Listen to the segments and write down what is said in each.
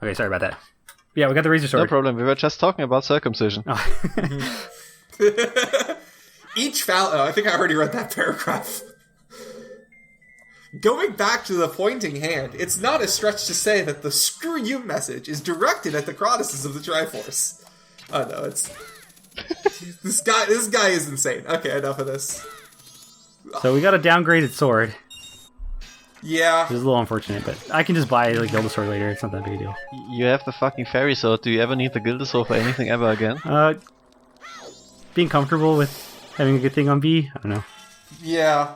Okay, sorry about that. Yeah, we got the razor sword. No problem. We were just talking about circumcision. Oh. I think I already read that paragraph. Going back to the pointing hand, it's not a stretch to say that the "screw you" message is directed at the Cronuses of the Triforce. Oh no, it's this guy is insane. Okay, enough of this. So we got a downgraded sword. Yeah. Which is a little unfortunate, but I can just buy like Gilda sword later. It's not that big a deal. You have the fucking fairy sword. Do you ever need the Gilda sword for anything ever again? Being comfortable with having a good thing on B. I don't know. Yeah.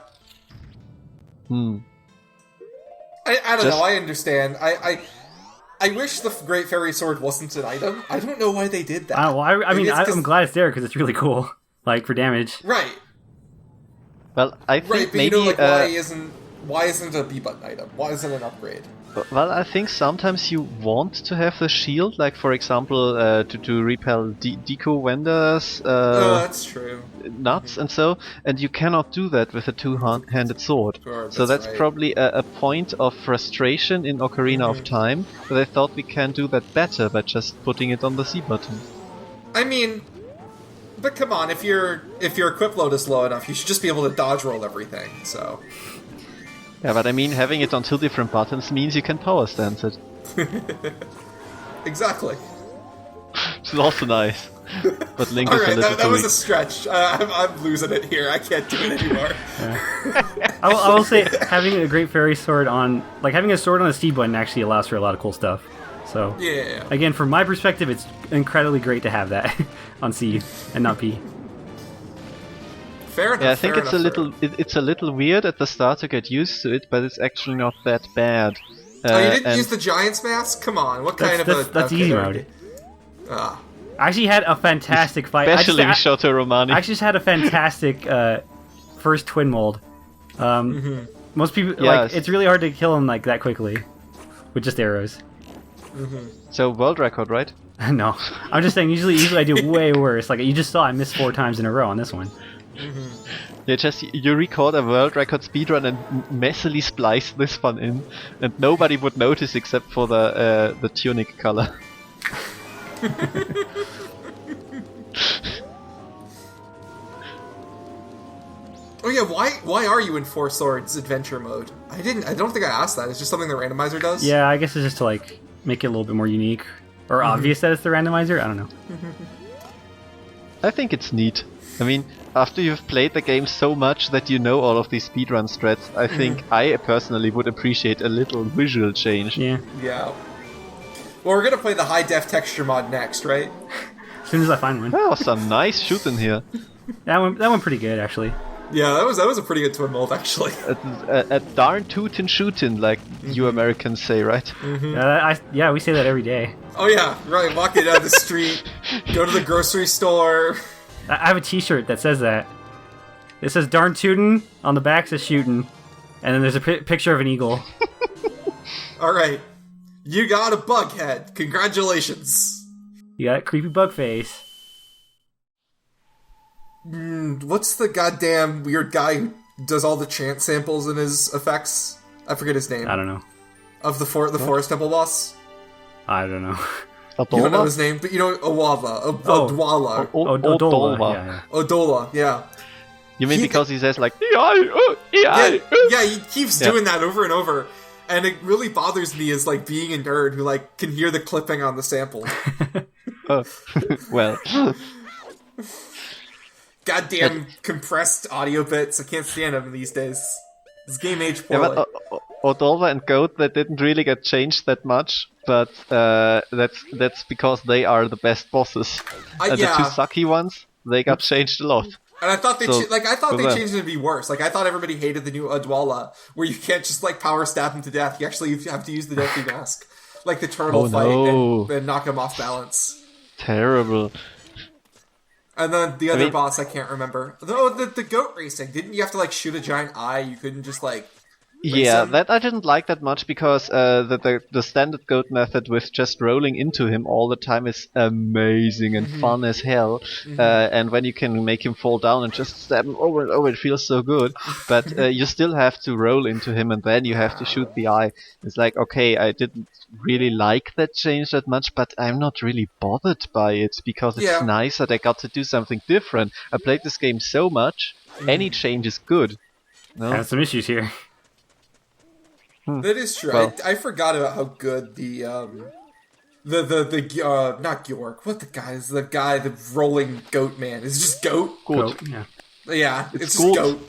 I don't know. I understand. I wish the Great Fairy Sword wasn't an item. I don't know why they did that. I'm glad it's there because it's really cool. Like for damage. Right. Well, I think right, but maybe you know, why isn't it a B button item? Why isn't it an upgrade? Well, I think sometimes you want to have the shield, like for example, to repel deco vendors. That's true. Nuts and you cannot do that with a two-handed sword. Sure, so that's right. probably a point of frustration in Ocarina of Time, but I thought we can do that better by just putting it on the C button. I mean, but come on, if your equip load is low enough, you should just be able to dodge roll everything. So. Yeah, but I mean, having it on two different buttons means you can power stance it. Exactly. Which is also nice. But Link is a Alright, little that was a stretch. I'm losing it here. I can't do it anymore. Yeah. I will say, having a Great Fairy Sword on... Like, having a sword on a C button actually allows for a lot of cool stuff. So, yeah. Again, from my perspective, it's incredibly great to have that on C and not P. Fair enough. Yeah, I think it's a little weird at the start to get used to it, but it's actually not that bad. You didn't use the Giant's Mask? Come on, what kind of that's easy mode. I actually had a fantastic fight. Especially Shoto Romani. I actually just had a fantastic first twin mold. Most people it's really hard to kill him like that quickly with just arrows. So world record, right? No, I'm just saying. Usually I do way worse. Like you just saw, I missed 4 times in a row on this one. Yeah, you record a world record speedrun and messily splice this one in, and nobody would notice except for the tunic color. Oh yeah, why are you in Four Swords adventure mode? I don't think I asked that. It's just something the randomizer does? Yeah, I guess it's just to like make it a little bit more unique or obvious that it's the randomizer. I don't know. I think it's neat. I mean, after you've played the game so much that you know all of these speedrun strats, I think I personally would appreciate a little visual change. Yeah. Yeah. Well, we're gonna play the high def texture mod next, right? As soon as I find one. Oh, some nice shooting here. That one pretty good actually. Yeah, that was a pretty good twin mold actually. A darn tootin' shootin', like you Americans say, right? Yeah, we say that every day. Oh yeah, right. Walking down the street, go to the grocery store. I have a T-shirt that says that. It says "darn tootin'" on the back, says "shootin'," and then there's a picture of an eagle. All right, you got a bug head. Congratulations. You got a creepy bug face. What's the goddamn weird guy who does all the chant samples in his effects? I forget his name. I don't know. Of the Forest Temple boss? I don't know. You don't know his name, but you know Awava. Odwala. Odola. Odola, yeah. You mean because he says like yeah, he keeps doing that over and over. And it really bothers me as like being a nerd who like can hear the clipping on the sample. Well. Goddamn compressed audio bits. I can't stand them these days. This game aged poorly. Yeah, but Odolva and Goat, they didn't really get changed that much, but that's because they are the best bosses. And the two sucky ones, they got changed a lot. And I thought they changed it to be worse. Like I thought everybody hated the new Adwala, where you can't just like power stab him to death. You actually have to use the Deathly Mask, like the turtle fight, and knock him off balance. Terrible. And then the other boss, I can't remember. Oh, the goat racing. Didn't you have to like shoot a giant eye? You couldn't just like Yeah, that I didn't like that much because the standard goat method with just rolling into him all the time is amazing and fun as hell. And when you can make him fall down and just stab him over and over, it feels so good. But you still have to roll into him and then you have to shoot the eye. It's like, okay, I didn't really like that change that much, but I'm not really bothered by it because it's nice that I got to do something different. I played this game so much, any change is good. No? I have some issues here. That is true. Well, I forgot about how good the not Georg. What the guy is? The guy, the rolling goat man. Is it just goat? Goat. Yeah, it's just goat.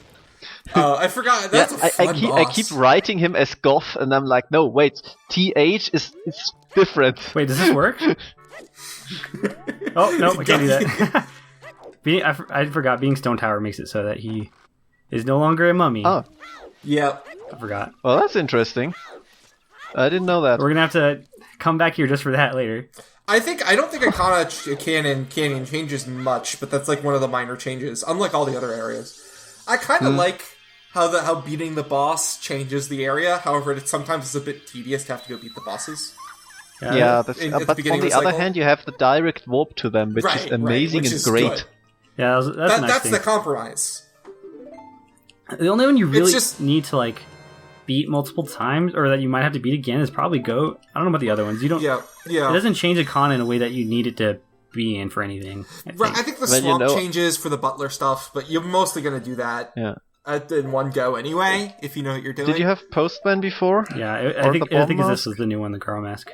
I forgot. That's a fun boss. I keep writing him as Goth, and I'm like, no, wait, TH is different. Wait, does this work? Oh no, I can't do that. I forgot. Being Stone Tower makes it so that he is no longer a mummy. Oh, yeah. I forgot. Well, that's interesting. I didn't know that. We're gonna have to come back here just for that later. I don't think Icona Canyon changes much, but that's like one of the minor changes, unlike all the other areas. I kind of like how beating the boss changes the area. However, sometimes it's a bit tedious to have to go beat the bosses. Yeah, but on the other hand, you have the direct warp to them, which is amazing and great. Good. Yeah, that's a nice that's thing. the compromise. The only one you really need to like beat multiple times, or that you might have to beat again, is probably Goat. I don't know about the other ones. You don't. Yeah. It doesn't change a con in a way that you need it to be in for anything. I think the swamp changes for the butler stuff, but you're mostly going to do that in one go anyway, if you know what you're doing. Did you have Postman before? Yeah, I think this was the new one, the Carl Mask.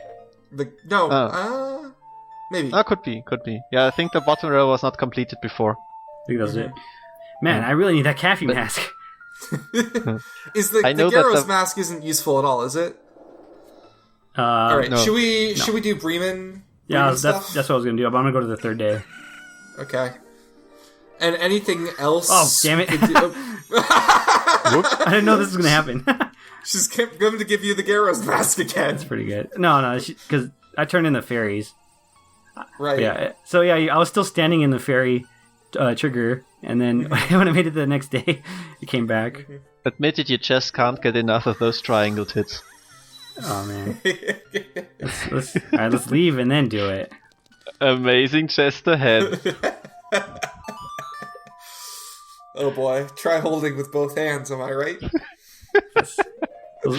Maybe. Could be. Yeah, I think the bottom row was not completed before. I think that's it. Man, I really need that Caffey mask. Is the Garros mask isn't useful at all, is it? Alright, no. Should we do Bremen? Yeah, that's what I was gonna do, but I'm gonna go to the third day. Okay. And anything else? Oh, damn it. I didn't know this was gonna happen. She's going to give you the Garros mask again. That's pretty good. No, because I turned in the fairies. Right. Yeah. So yeah, I was still standing in the fairy trigger, and then when I made it the next day, it came back. Admit it, you just can't get enough of those triangle tits. Oh man. Let's leave and then do it. Amazing chest ahead. Oh boy, try holding with both hands, am I right? Those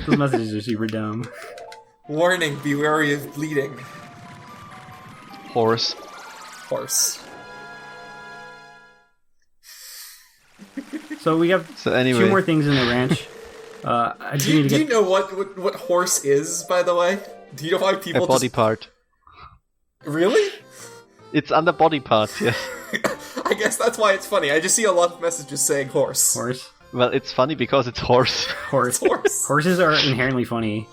messages are super dumb. Warning, be wary of bleeding. Horse. So we have two more things in the ranch. Do you know what horse is, by the way? Do you know why people a body part. Really? It's under body parts, yes. I guess that's why it's funny. I just see a lot of messages saying horse. Horse? Well, it's funny because it's horse. Horse. Horses are inherently funny.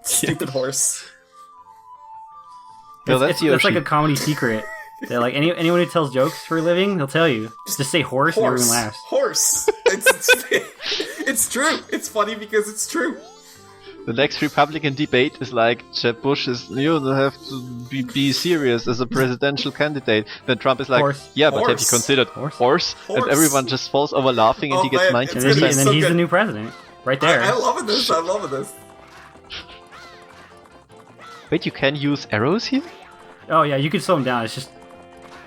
Stupid horse. No, it's like a comedy secret. They're like, anyone who tells jokes for a living, they'll tell you. Just say horse and everyone laughs. Horse. It's true. It's funny because it's true. The next Republican debate is like, Jeb Bush is, you have to be serious as a presidential candidate. Then Trump is like, horse. Yeah, but have you considered horse? And everyone just falls over laughing and he gets 90%. And then he's the new president. Right there. I'm loving this. Wait, you can use arrows here? Oh yeah, you can slow him down. It's just...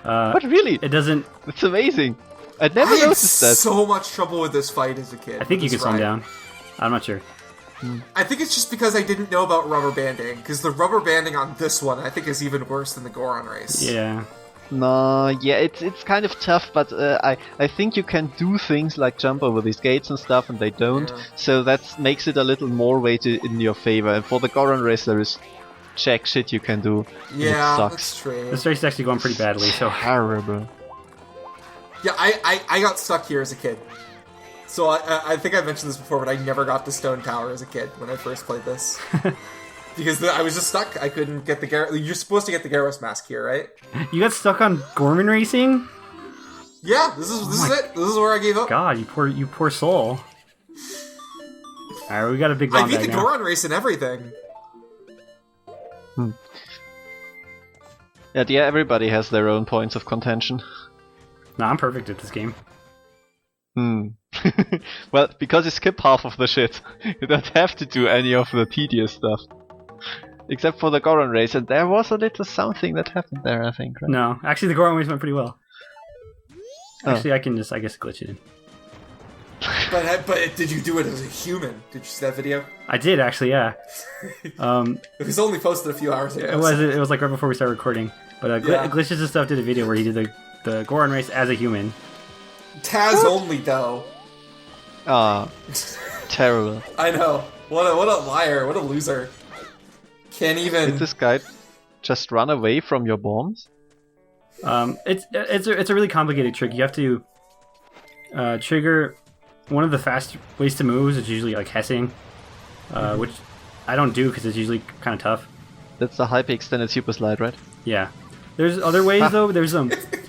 What, really? It doesn't... It's amazing. I never noticed that. I had so much trouble with this fight as a kid. I think you can slow him down. I'm not sure. I think it's just because I didn't know about rubber banding, because the rubber banding on this one I think is even worse than the Goron race. Yeah. No, yeah, it's kind of tough, but I think you can do things like jump over these gates and stuff, and they don't. Yeah. So that makes it a little more weighted in your favor. And for the Goron race, there is jack shit you can do. Yeah, it sucks. That's true. This race is actually going pretty badly, so horrible. Yeah, I got stuck here as a kid. So I think I mentioned this before, but I never got to Stone Tower as a kid when I first played this. Because I was just stuck. I couldn't get the Garros. You're supposed to get the Garros mask here, right? You got stuck on Gorman Racing? Yeah, this is it. This is where I gave up. God, you poor soul. Alright, we got a big bomb. I beat the Goron race and everything. Yeah, everybody has their own points of contention. No, I'm perfect at this game. Well, because you skip half of the shit, you don't have to do any of the tedious stuff. Except for the Goron race, and there was a little something that happened there, I think, right? No, actually the Goron race went pretty well. Actually, I guess glitch it in. But did you do it as a human? Did you see that video? I did, actually, yeah. It was only posted a few hours ago. It was like right before we started recording. But Glitches and Stuff did a video where he did the Goron race as a human. Taz only, though. Terrible. I know. What a liar. What a loser. Can't even... Did this guy just run away from your bombs? It's a really complicated trick. You have to trigger one of the fast ways to move, is usually like hessing, which I don't do because it's usually kind of tough. That's the hyper extended super slide, right? Yeah. There's other ways though. There's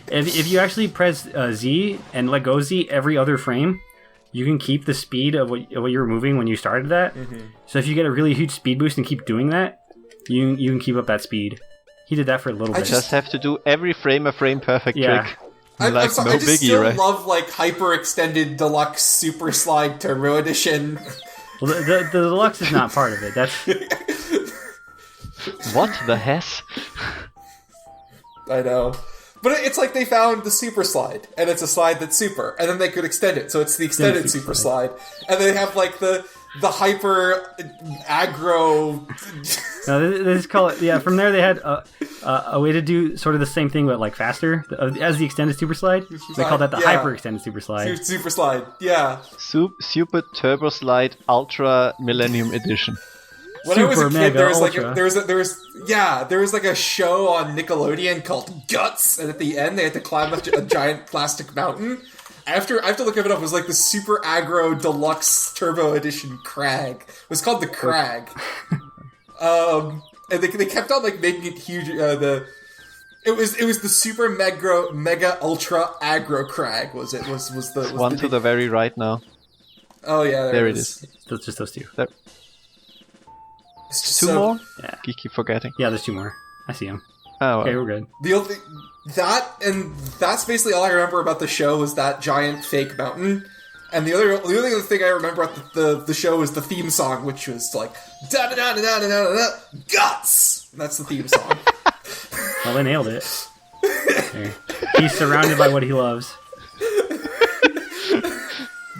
if you actually press Z and let go Z every other frame, you can keep the speed of what you were moving when you started that. So if you get a really huge speed boost and keep doing that, you can keep up that speed. He did that for a little bit. I just have to do every frame a frame perfect trick. I'm sorry, I just still love like hyper extended deluxe super slide turbo edition. Well, the deluxe is not part of it. That's what the hess? I know, but it's like they found the super slide, and it's a slide that's super, and then they could extend it, so it's the extended super slide, and they have like the hyper aggro. No, they just call it. From there they had a way to do sort of the same thing, but like faster as the extended super slide. They call that the hyper extended super slide. Super slide, yeah. Super turbo slide ultra millennium edition. When I was a kid, there was like a show on Nickelodeon called Guts, and at the end they had to climb up a giant plastic mountain. I have to look it up. It was like the Super Aggro Deluxe Turbo Edition Crag. It was called the Crag. And they kept on like making it huge. It was the Super Mega Ultra Aggro Crag. Was the one to the very right now? Oh yeah, there it is. That's just those two. There. Two more? Yeah. You keep forgetting. Yeah, there's two more. I see them. Oh, okay, we're good. That's basically all I remember about the show was that giant fake mountain. And the only other thing I remember about the show was the theme song, which was like da da da da da da da guts. And that's the theme song. Well, they nailed it. Okay. He's surrounded by what he loves.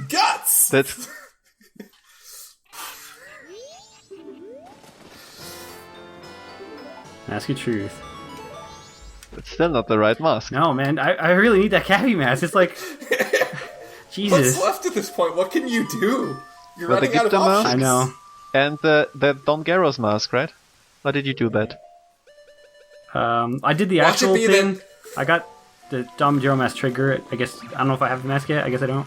Guts. That's. Ask your truth. It's still not the right mask. No, man. I really need that Cappy mask. It's like... Jesus. What's left at this point? What can you do? You're running out of options. I know. And the Don Garros mask, right? How did you do that? I did the actual thing. I got the Don Majora mask trigger. I guess... I don't know if I have the mask yet. I guess I don't.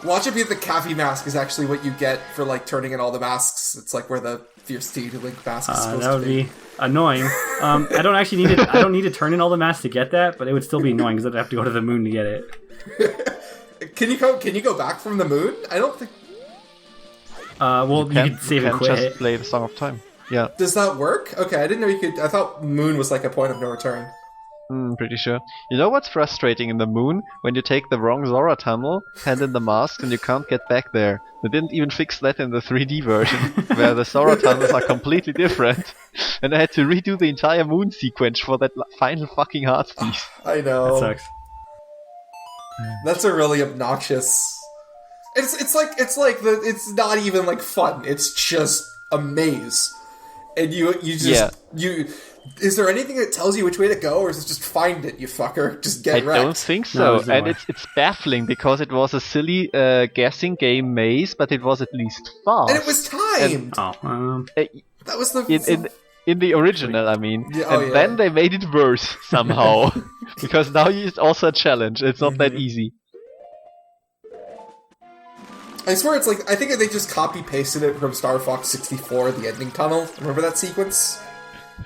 Watch it be the Cappy mask is actually what you get for like turning in all the masks. It's like where the Fierce Tea to Link mask is supposed that would be annoying. I don't actually need it. I don't need to turn in all the masks to get that, but it would still be annoying because I'd have to go to the moon to get it. Can you go back from the moon? I don't think. Well, you could save and quit. Just play the Song of Time. Yeah. Does that work? Okay, I didn't know you could. I thought moon was like a point of no return. Pretty sure. You know what's frustrating in the moon? When you take the wrong Zora tunnel, hand in the mask, and you can't get back there. They didn't even fix that in the 3D version, where the Zora tunnels are completely different. And I had to redo the entire moon sequence for that final fucking heart piece. I know. That sucks. That's a really obnoxious... It's not even like fun. It's just a maze. And you is there anything that tells you which way to go, or is it just find it, you fucker? Just get wrecked? I don't think so. No, and it's baffling because it was a silly guessing game maze, but it was at least fast. And it was timed. That was in the original, I mean. Then they made it worse somehow. Because now it's also a challenge. It's not that easy. I swear it's like, I think they just copy-pasted it from Star Fox 64, the ending tunnel. Remember that sequence?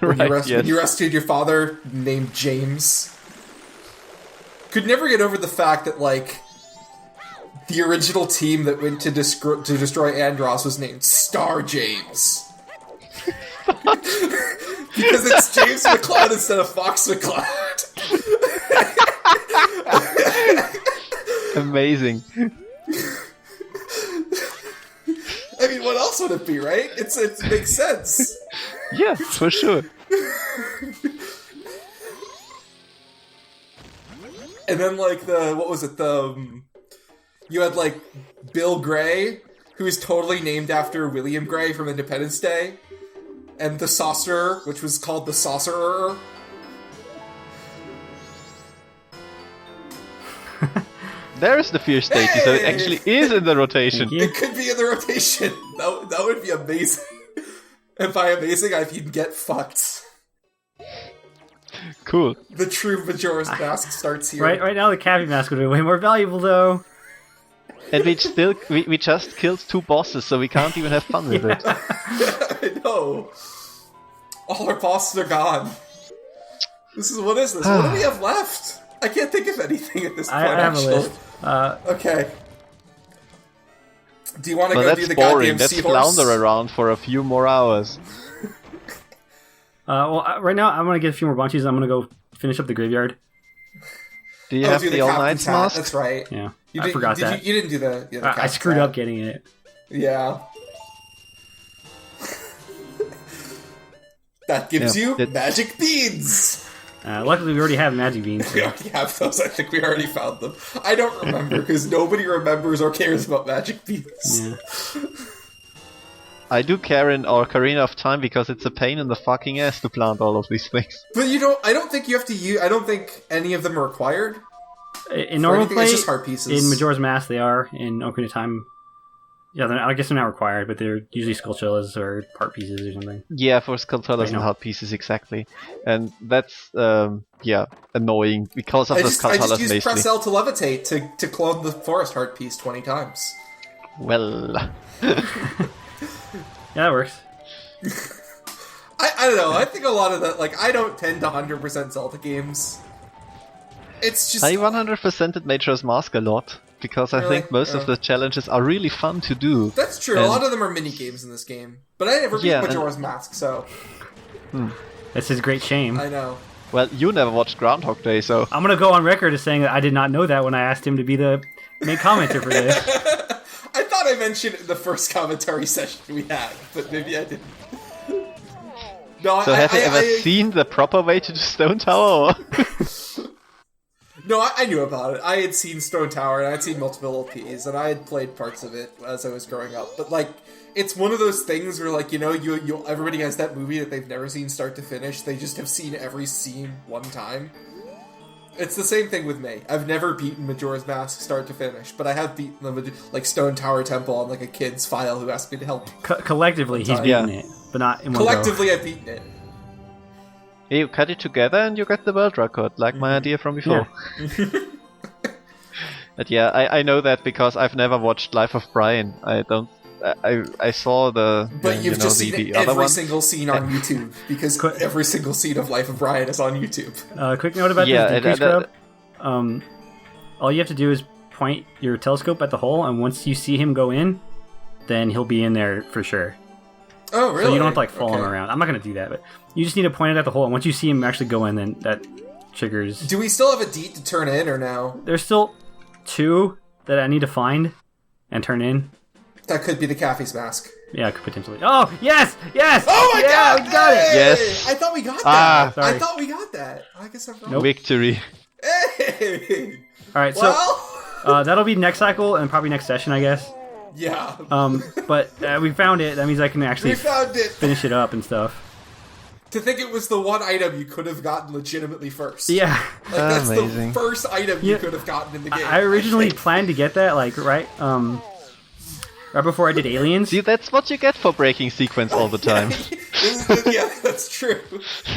When you rescued your father, named James. Could never get over the fact that, like, the original team that went to destroy Andross was named Star James. Because it's James McCloud instead of Fox McCloud. Amazing. else would it be, right? It makes sense. Yeah, for sure. And then like you had like Bill Gray, who is totally named after William Gray from Independence Day, and the Saucerer, which was called the Saucerer. There's the Fierce Statey, so it actually is in the rotation. It could be in the rotation. That would be amazing. And by amazing, I mean get fucked. Cool. The true Majora's Mask starts here. Right now the Cappy Mask would be way more valuable, though. And we just killed 2 bosses, so we can't even have fun with it. I know. All our bosses are gone. What is this? What do we have left? I can't think of anything at this point, I have actually. A list. Okay. Do you want to go that's do the boring. goddamn Let's seahorse? flounder around for a few more hours. Right now I'm gonna get a few more bunchies. I'm gonna go finish up the graveyard. Do you have the All Knight's mask? That's right. Yeah, I forgot that. You didn't do the I screwed up getting it. Yeah. That gives you magic beads. Luckily, we already have magic beans. So. We already have those. I think we already found them. I don't remember because nobody remembers or cares about magic beans. Yeah. I do care in Ocarina of Time because it's a pain in the fucking ass to plant all of these things. But you don't. I don't think you have to use. I don't think any of them are required. In normal play, it's just heart pieces. In Majora's Mask, they are. In Ocarina of Time, yeah, I guess they're not required, but they're usually Skulltulas or heart pieces or something. Yeah, for Skulltulas and heart pieces, exactly. And that's, annoying because of the Skulltulas, I just use press L to levitate to clone the forest heart piece 20 times. Well... Yeah, that works. I don't know, I think a lot of that, like, I don't tend to 100% Zelda games. It's just... I 100%ed Majora's Mask a lot. Because I think most of the challenges are really fun to do. That's true. A lot of them are mini games in this game, but I never beat Majora's Mask, so. That's his great shame. I know. Well, you never watched Groundhog Day, so. I'm gonna go on record as saying that I did not know that when I asked him to be the main commenter for this. I thought I mentioned it in the first commentary session we had, but maybe I didn't. No, so have you ever seen the proper way to do Stone Tower? No, I knew about it. I had seen Stone Tower, and I had seen multiple LPs, and I had played parts of it as I was growing up. But, like, it's one of those things where, like, you know, everybody has that movie that they've never seen start to finish. They just have seen every scene one time. It's the same thing with me. I've never beaten Majora's Mask start to finish, but I have beaten the, like, Stone Tower Temple on, like, a kid's file who asked me to help. Collectively, he's beaten it, but not in one Collectively, go. I've beaten it. You cut it together and you get the world record, like my idea from before. Yeah. But yeah, I know that because I've never watched Life of Brian. I saw the... But you've just seen every single scene on YouTube, because every single scene of Life of Brian is on YouTube. Quick note about this decrease scrub. All you have to do is point your telescope at the hole, and once you see him go in, then he'll be in there for sure. Oh, really? So you don't have to, like, follow him around. I'm not going to do that, but you just need to point it at the hole, and once you see him actually go in, then that triggers... Do we still have a deed to turn in, or no? There's still 2 that I need to find and turn in. That could be the Caffey's mask. Yeah, it could potentially. Oh, yes! Yes! Oh my god! We got it! Yes! I thought we got that! Sorry. I thought we got that. I guess I'm wrong. Nope. Victory. Hey! Alright, so that'll be next cycle and probably next session, I guess. Yeah. But we found it. That means I can actually finish it up and stuff. To think it was the one item you could have gotten legitimately first. Yeah. Like, that's amazing. The first item you could have gotten in the game. I originally planned to get that, like, right before I did Aliens. See, that's what you get for breaking sequence all the time. Yeah, that's true.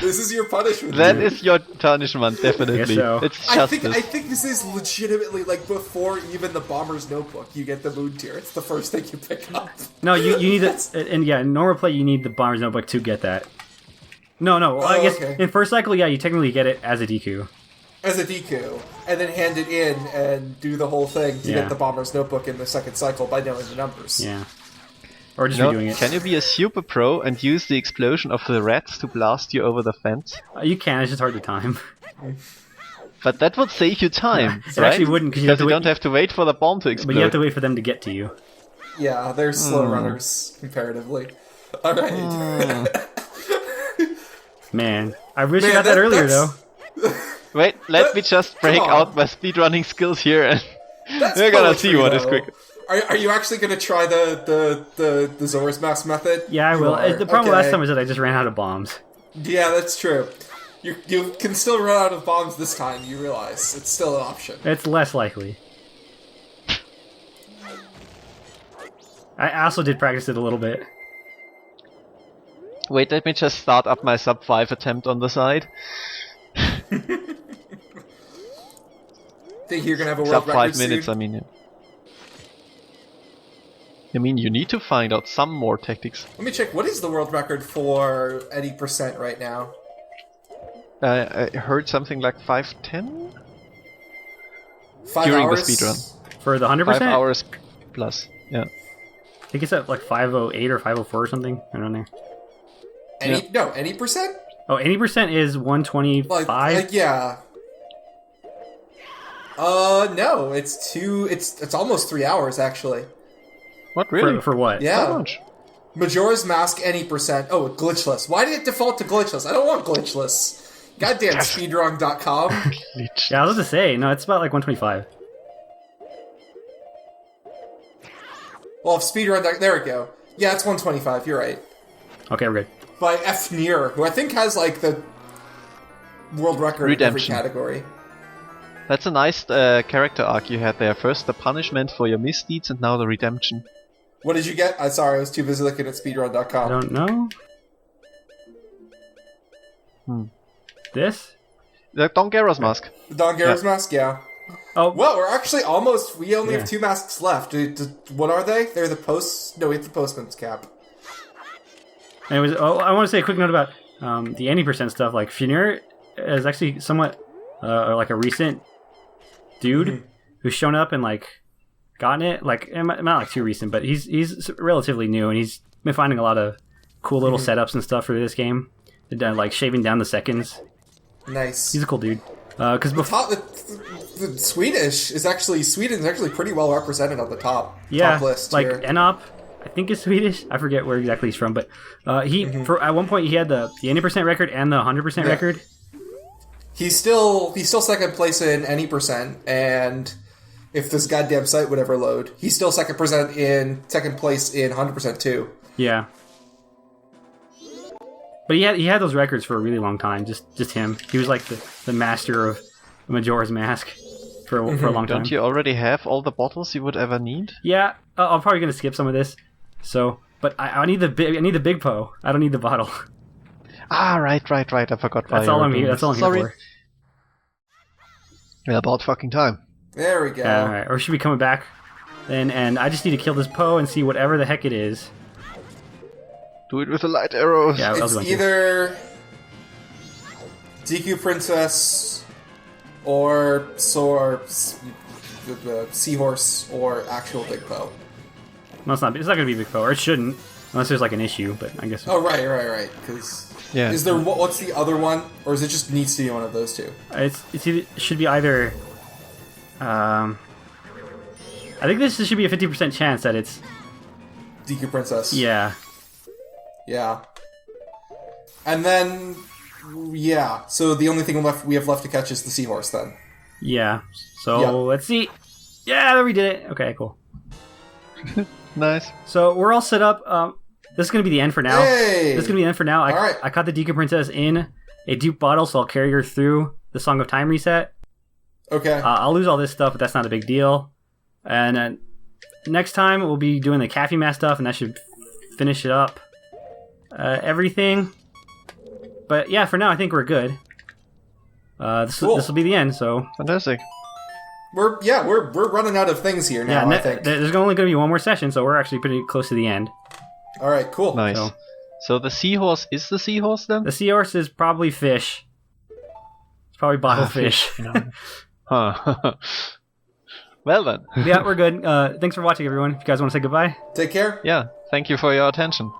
This is your punishment. That is your punishment, definitely. So. It's justice. I think this is legitimately, like, before even the Bomber's Notebook, you get the Moon Tier. It's the first thing you pick up. No, you need it, and yeah, in normal play, you need the Bomber's Notebook to get that. No, I guess in first cycle, yeah, you technically get it as a Deku. As a Deku, and then hand it in and do the whole thing to get the Bomber's Notebook in the second cycle by knowing the numbers. Yeah. Or just redoing it. Can you be a super pro and use the explosion of the rats to blast you over the fence? You can, it's just hard to time. But that would save you time, It actually wouldn't, because you don't have to wait for the bomb to explode. But you have to wait for them to get to you. Yeah, they're slow runners, comparatively. Alright. Man, I wish I got that earlier, though. Wait, let me just break out my speedrunning skills here, and we're gonna see what is quick. Are you actually gonna try the Zora's Mask method? Yeah, I will. The problem last time was that I just ran out of bombs. Yeah, that's true. You can still run out of bombs this time, you realize. It's still an option. It's less likely. I also did practice it a little bit. Wait, let me just start up my sub 5 attempt on the side. Think you're gonna have a world sub record 5 minutes, soon? I mean. Yeah. I mean, you need to find out some more tactics. Let me check. What is the world record for any percent right now? I heard something like 5:10 5 during hours? the speedrun. For the 100%? 5 hours plus, yeah. I think it's at like 508 or 504 or something. I don't know. Any percent? Oh, 80% is 125? Like yeah. No, it's almost 3 hours, actually. What, really? For what? Yeah. So much. Majora's Mask, any percent. Oh, glitchless. Why did it default to glitchless? I don't want glitchless. Goddamn speedrun.com. Yeah, I was about to say, no, it's about like 125. Well, if speedrun, there we go. Yeah, it's 125, you're right. Okay, we're good. By Fnir, who I think has like the world record Redemption. in every category. That's a nice character arc you had there. First the punishment for your misdeeds, and now the redemption. What did you get? I'm sorry, I was too busy looking at speedrun.com. I don't know. This? The Don Garros mask. The Don Garros mask, yeah. Oh, Well, we're actually almost... We only have 2 masks left. What are they? They're the posts... No, we have the postman's cap. anyways, I want to say a quick note about the 80% stuff. Like, Finir is actually somewhat like a recent dude who's shown up and like gotten it. Like, not like too recent, but he's relatively new, and he's been finding a lot of cool little setups and stuff for this game. Like shaving down the seconds. Nice. He's a cool dude. Because before the Swedish is actually... Sweden is actually pretty well represented on the top list like here. Enop, I think is Swedish. I forget where exactly he's from, but for at one point he had the 80% record and the 100% record. He's still second place in any percent, and if this goddamn site would ever load, he's still second place in 100% too. Yeah. But he had those records for a really long time. Just him. He was like the master of Majora's Mask for a long time. Don't you already have all the bottles you would ever need? Yeah, I'm probably gonna skip some of this. So, but I need the big po. I don't need the bottle. Ah, right. I forgot. That's all I'm here. That's all I'm here for. Yeah, about fucking time. There we go. All right, or should we coming back? And I just need to kill this po and see whatever the heck it is. Do it with the light arrows. Yeah, It's either DQ Princess or Seahorse or actual Big Po. No, it's not. It's not gonna be Big Po, or it shouldn't, unless there's like an issue. But I guess. Oh right. Because is there what's the other one, or is it just needs to be one of those two? It should be either. I think this should be a 50% chance that it's DQ Princess. Yeah. Yeah. And then, so the only thing we have left to catch is the Seahorse, then. Yeah. So, let's see. Yeah, there we did it. Okay, cool. Nice. So, we're all set up. This is going to be the end for now. Hey! This is going to be the end for now. Alright. I caught the DK Princess in a dupe bottle, so I'll carry her through the Song of Time reset. Okay. I'll lose all this stuff, but that's not a big deal. And next time, we'll be doing the Cafe Mask stuff, and that should finish it up. Everything, but yeah, for now I think we're good. This will be the end. So fantastic. We're running out of things here now. I think there's only going to be one more session, so we're actually pretty close to the end. All right, cool. Nice. So the Seahorse is the Seahorse then? The Seahorse is probably fish. It's probably bottle fish. Huh. Well then. Yeah, we're good. Thanks for watching, everyone. If you guys want to say goodbye, take care. Yeah. Thank you for your attention.